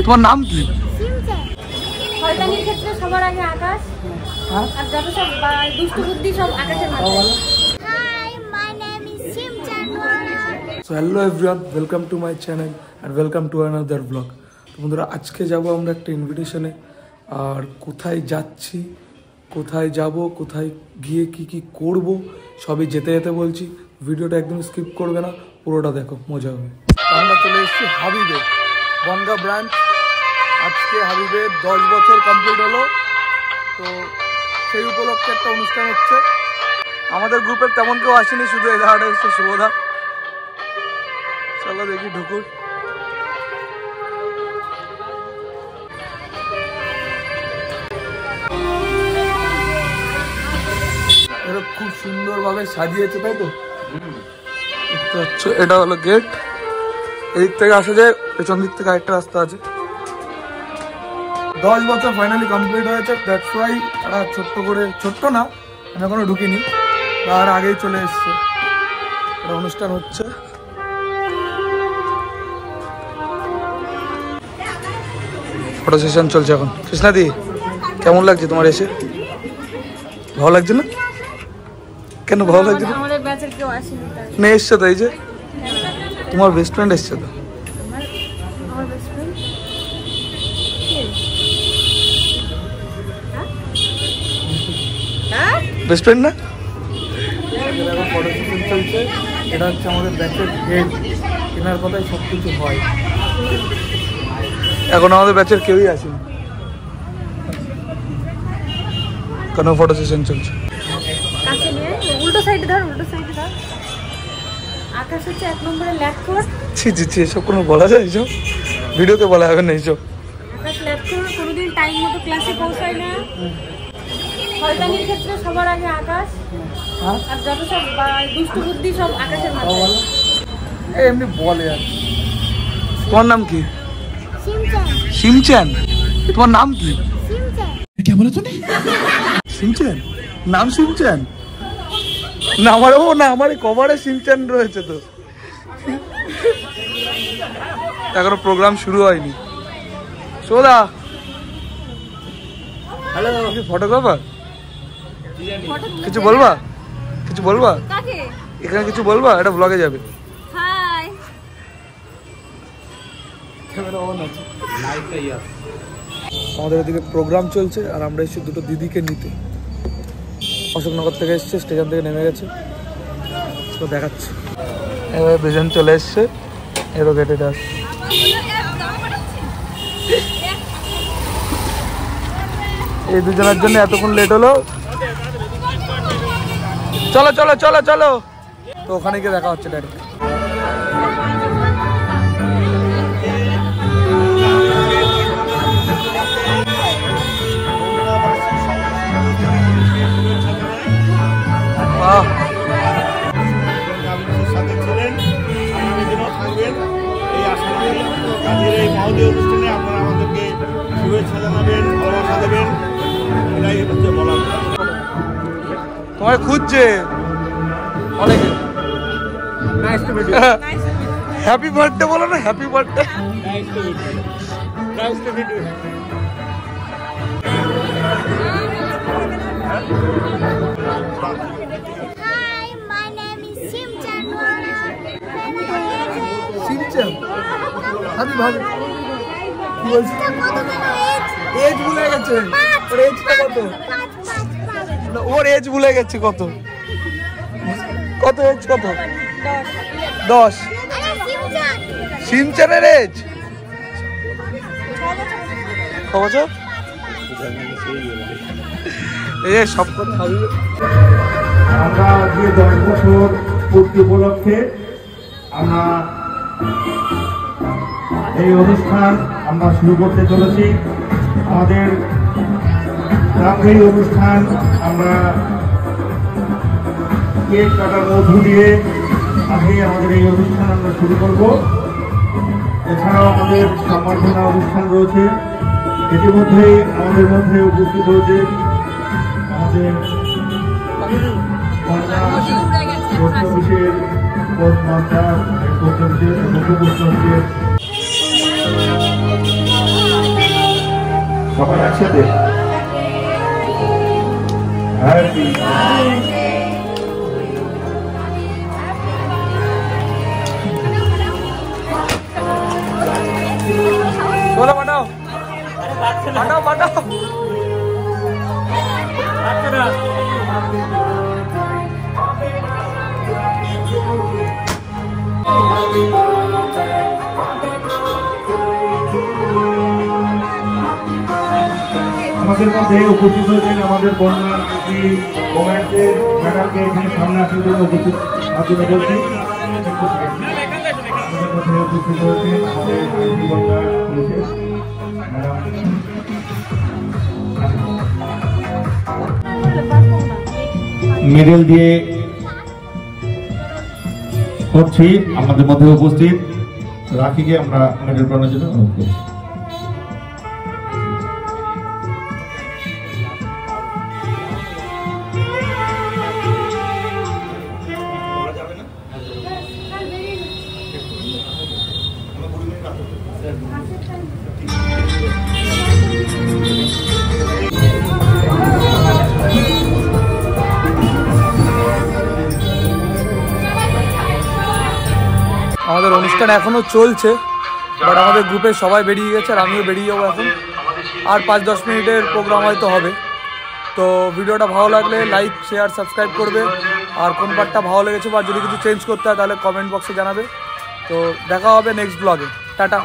তোমার নাম কি? শয়তানির ক্ষেত্রে সবার আগে আকাশ, আর যত সব দুষ্টু বুদ্ধি সব আকাশের মাথায়। Hi, my name is Simchan. So hello everyone, welcome to my channel and welcome to another vlog. তো বন্ধুরা আজকে যাব আমরা একটা ইনভিটেশনে, আর কোথায় যাচ্ছি, কোথায় যাব, কোথায় গিয়ে কি কি করব সবই যেতে যেতে বলছি। ভিডিওটা একদম স্কিপ করবে না, পুরোটা দেখো, মজা হবে। আমরা চলে এসেছি হাবিবে, বনগা ব্রাঞ্চ। আজকে হাবিবের 10 বছর কমপ্লিট হলো, তো সেই উপলক্ষে একটা অনুষ্ঠান হচ্ছে। আমাদের গ্রুপের তেমন কেউ আসেনি, শুধু এই ধারাটা এসছে শুভদা। চলো দেখি ঢুকুন। এটা খুব সুন্দরভাবে সাজিয়েছে, তাই তো? এটা হলো গেট। এদিক থেকে আসা যায়, পেছন দিক থেকে আরেকটা রাস্তা আছে। 10 বছর ফাইনালি কমপ্লিট হয়েছে, দ্যাটস ওয়াই একটা ছোট্ট করে, ছোট্ট না, আমি এখনো ঢুকিনি, তার আগেই চলে এসছে। একটা অনুষ্ঠান হচ্ছে। ফটো সেশন চলছে এখন। কৃষ্ণাদি, কেমন লাগছে তোমার এসে? ভালো লাগছে না? কেন ভালো লাগছে না? আমাদের ব্যাচের কেউ আসেনি তাই। না, এসছে তো, এই যে তোমার বেস্ট ফ্রেন্ড এসছে তো। আমার বেস্ট ফ্রেন্ড বেস্ট ফ্রেন্ড না? ফটো সেশন চলছে। এটা হচ্ছে আমাদের ব্যাচের হেড, এনার কথাই সব কিছু হয়। এখন আমাদের ব্যাচের কেউই আসেনি, কেন ফটো সেশন চলছে। কাছে নিয়ে উল্টো সাইডে ধর, উল্টো সাইডে ধর। আকাশ হচ্ছে 1 নম্বরে ল্যাপটপ। ছি ছি ছি, এসব কোনো বলা যায়? এইসব ভিডিওতে বলা হবে না এইসব। আকাশ ল্যাপটপ কোনোদিন টাইম মতো ক্লাসে পৌঁছায় না। শয়তানির ক্ষেত্রে সবার আগে আকাশ, আর যত সব দুষ্টু বুদ্ধি সব আকাশের মাথায়। এমনি বলে। আর তোমার নাম কি? Simchan. সিমচ্যান। তোমার নাম কি? Simchan. কে বলে তুমি? সিমচ্যান, নাম সিমচ্যান না? আমার ও না, আমার কভারে সিমচ্যান রয়েছে তো। এখনো প্রোগ্রাম শুরু হয়নি। সোদা, হ্যালো, আপনি ফটোগ্রাফার? কিছু বলবা? কিছু বলবা? কাকে? এখানে কিছু বলবা? এটা ব্লগে যাবে। হাই। আমাদের ওদিকে প্রোগ্রাম চলছে, আর আমরা এসেছি দুটো দিদিকে নিতে। অশোকনগর থেকে এসছে, স্টেশন থেকে নেমে গেছে, তো দেখাচ্ছি। এবার বেজেন চলে এসছে, এরও গেটে ডাক। এই দুজনের জন্য এতক্ষণ লেট হলো। চলো চলো চলো চলো, তো ওখানে গিয়ে দেখা হচ্ছে ডাইরেক্ট। অনুষ্ঠানে আপনারা আমাদেরকে শুভেচ্ছা জানাবেন, ভালোবাসা দেবেন, এটাই হচ্ছে বলার। তোমার খুঁজছে অনেকে। হ্যাপি বার্থডে বলো না, happy birthday. Hi, my name is Simchan. সিমচ্যান, আমি ভাবি কি বলছি, এজ ভুলে গেছে। ওর এজটা কত? ওর এজ ভুলে গেছে কত, কত এজ কত? 10। সিমচ্যানের এজ 6 বছর। এই সব কথা ভাবি। আমরা আজকে 10 বছর পূর্তি উপলক্ষে আমরা এই অনুষ্ঠান আমরা শুরু করতে চলেছি। আমাদের গ্রামের অনুষ্ঠান আমরা কেক কাটার মধ্য দিয়ে আগে আমাদের এই অনুষ্ঠান আমরা শুরু করব। এছাড়াও আমাদের সম্বর্ধনা অনুষ্ঠান রয়েছে। ইতিমধ্যেই আমাদের মধ্যে উপস্থিত হয়েছে আমাদের পোস্ট অফিসের পোস্ট মাস্টার, পোস্ট অফিসের মুখ্য পোস্ট অফিসের সবাই একসাথে হ্যাপি চলো বাটাও বাটাও বাটাও আমাদের মধ্যে উপস্থিত হয়েছেন আমাদের কন্যা কমেন্টের ম্যাডামকে এখানে সামনে আসার জন্য উপস্থিত মাধ্যমে বলছি আমাদের মধ্যে উপস্থিত হয়েছেন আমাদের কন্যা মেডেল দিয়ে করছি আমাদের মধ্যে উপস্থিত রাখিকে আমরা মেডেল পাওয়ার জন্য অনুরোধ করছি। আমাদের অনুষ্ঠান এখনো চলছে, বাট আমাদের গ্রুপে সবাই বেরিয়ে গেছে আর আমিও বেরিয়ে যাবো এখন। আর 5-10 মিনিটের প্রোগ্রাম হয়তো হবে। তো ভিডিওটা ভালো লাগলে লাইক শেয়ার সাবস্ক্রাইব করবে, আর কোন পার্টটা ভালো লেগেছে বা যদি কিছু চেঞ্জ করতে হয় তাহলে কমেন্ট বক্সে জানাবে। তো দেখা হবে নেক্সট ব্লগে। টাটা।